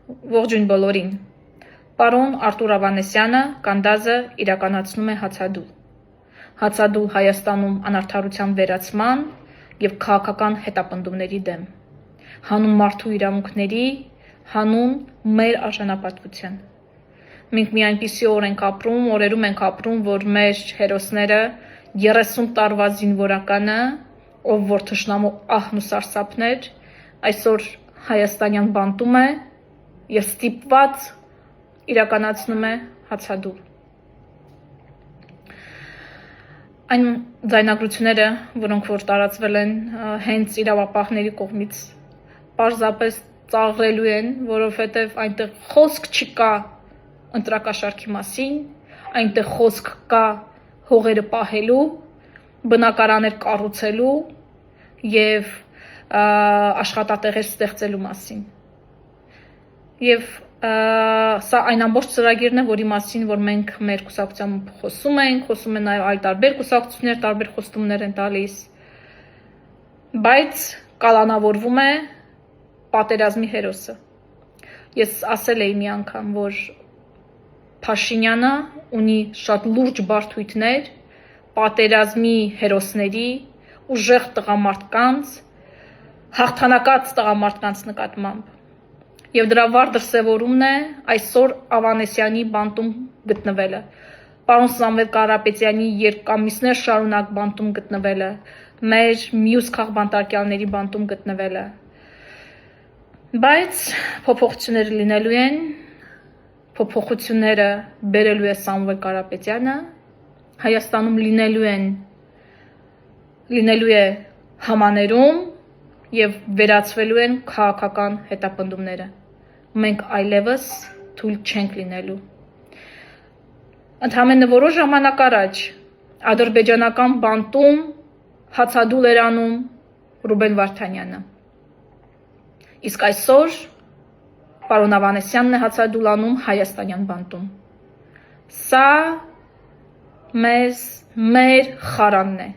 Ողջույն բոլորին։ Պարոն Արտուր Ավանեսյանը Կանդազը իրականացնում է հացադուլ։ Հացադուլ Հայաստանում անարդարության վերացման և քաղաքական հետապնդումների դեմ։ Հանուն մարդու իրավունքների, հանուն մեր արժանապատվության։ Մենք մի այնպիսի օրերում ենք ապրում, որ մեր հերոսները 30 տարվա զինվորականը, ով որ թշնամու ահն ու սարսափն էր, այսօր հայաստանյան բանտում է և ստիպված իրականացնում է հացադուլ։ Այն ձայնագրությունները, որոնք որ տարածվել են հենց իրավապահների կողմից, պարզապես ծաղրելու են, որովհետև այնտեղ խոսք չկա ընտրակաշառքի մասին, այնտեղ խոսք կա հողերը պահելու, բնակարաններ կառուցելու և աշխատատեղեր ստեղծելու մասին։ Եվ սա այն ամբողջ ծրագիրն է, որի մասին որ մենք մեր կուսակցությամբ խոսում ենք նաև այլ տարբեր կուսակցություններ, տարբեր խոստումներ են տալիս, բայց կալանավորվում է պատերազմի հերոսը։ Ես ասել էի մի անգամ, որ Փաշինյանը ունի շատ լուրջ բարդույթներ պատերազմի հերոսների, ուժեղ տղամարդկանց, հաղթանակած տղամարդկանց նկատմամբ։ Եվ դրա վառ դրսևորումն է այսօր Ավանեսյանի բանտում գտնվելը, պարոն Սամվել Կարապետյանի երկամիսներ շարունակ բանտում գտնվելը, մեր մյուս քաղբանտարկյալների բանտում գտնվելը։ Բայց փոփոխությունները լինելու են, փոփոխությունները բերելու է Սամվել Կարապետյանը, Հայաստանում լինելու է համաներում և վերացվելու են քաղաքական հետապնդումները։ Մենք այլևս թույլ չենք լինելու։ Ընդամենը որոշ ժամանակ առաջ ադրբեջանական բանտում հացադուլ էր անում Ռուբեն Վարդանյանը։ Իսկ այսօր պարոն Ավանեսյանն է հացադուլ անում հայաստանյան բանտում։ Սա մեր խարանն է։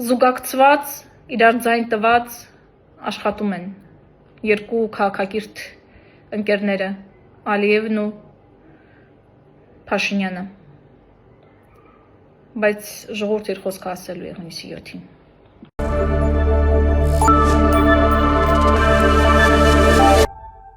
Զուգակցված, իրար ձայն տված աշխատում են երկու քաղաքակիրթ ընկերները՝ Ալիևն ու Փաշինյանը, բայց ժողովուրդը իր խոսքը ասելու է հունիսի 7-ին։